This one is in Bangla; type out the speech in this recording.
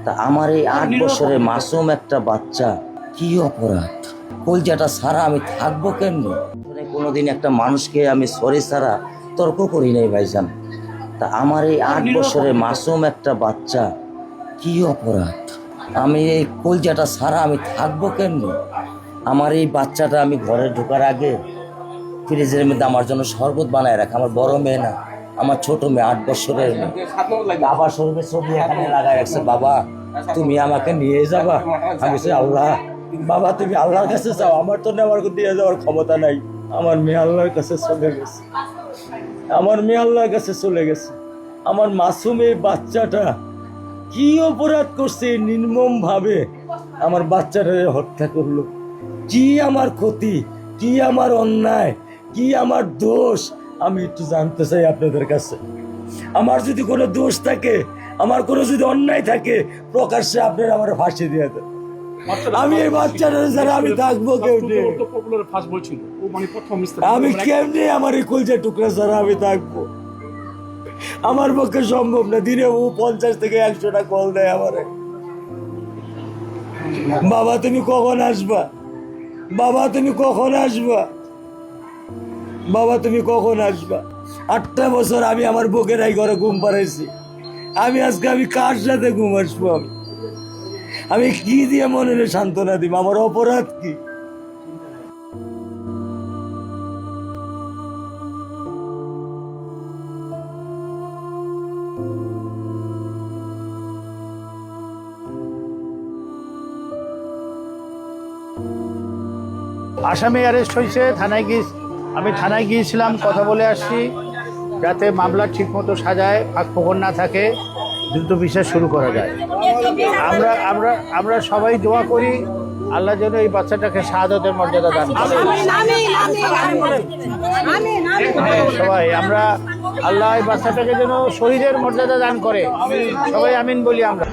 তা আমার এই 8 বছরের মাসুম একটা বাচ্চা, কি অপরাধ? কলজাটা ছাড়া আমি থাকবো কেমনি? কোনোদিন একটা মানুষকে আমি সরি ছাড়া তর্ক করি নাই ভাইজান। তা আমার এই 8 বছরের মাসুম একটা বাচ্চা, কি অপরাধ? আমি এই কলজাটা ছাড়া আমি থাকবো কেমনি? আমার এই বাচ্চাটা আমি ঘরে ঢোকার আগে ফ্রিজের মধ্যে আমার জন্য শরবত বানায় রাখে। আমার বড় মেয়ে না, আমার ছোট মেয়ে, 8 বছরের মেয়ে। বাবা শরবতের ছবি এখানে লাগায় রাখছে, বাবা তুমি আমাকে নিয়ে যাবা। আমি বলছি, আল্লাহ বাবা তুমি আল্লাহর কাছে যাও, আমার তো নেওয়ার দিয়ে যাওয়ার ক্ষমতা নাই। আমার মেয়ে আল্লাহর কাছে চলে গেছে, আমার মেয়ে আল্লাহর কাছে চলে গেছে। আমার মাসুম এই বাচ্চাটা কি অপরাধ করছে নির্মম ভাবে আমার বাচ্চাটাকে হত্যা করলো? কি আমার ক্ষতি, কি আমার অন্যায়, কি আমার দোষ? আমি একটু জানতে চাই আপনাদের কাছে। আমার যদি কোনো দোষ থাকে, আমার কোনো যদি অন্যায় থাকে, প্রকাশ্যে আপনারা আমার ফাঁসি দিয়ে দেন। আমি এই বাচ্চাটা ছাড়া আমি থাকবো কেমনি? আমি কেমনি আমার এই কলজা টুকরা ছাড়া আমি থাকবো? আমার পক্ষে সম্ভব না। দিনে ও 50 থেকে 100টা কল দেয় আমারে, বাবা তুমি কখন আসবা, বাবা তুমি কখন আসবা, বাবা তুমি কখন আসবা। 8টা বছর আমি আমার বুকের এই ঘরে ঘুম পাড়াইছি। আমি আজকে আমি কার সাথে ঘুম আসবো? আমি কি দিয়ে মনে সান্ত্বনা দিব? আমার অপরাধ কি? আসামি অ্যারেস্ট হয়েছে, আমি থানায় গিয়েছিলাম, কথা বলে আসছি যাতে মামলা ঠিকমতো সাজায়, ফাঁকফোকর না থাকে, দ্রুত বিচার শুরু করা যায়। আমরা আমরা আমরা সবাই দোয়া করি আল্লাহ যেন এই বাচ্চাটাকে শাহাদাতের মর্যাদা দান করে। সবাই আমরা আল্লাহ এই বাচ্চাটাকে যেন শহীদের মর্যাদা দান করে, সবাই আমিন বলি আমরা।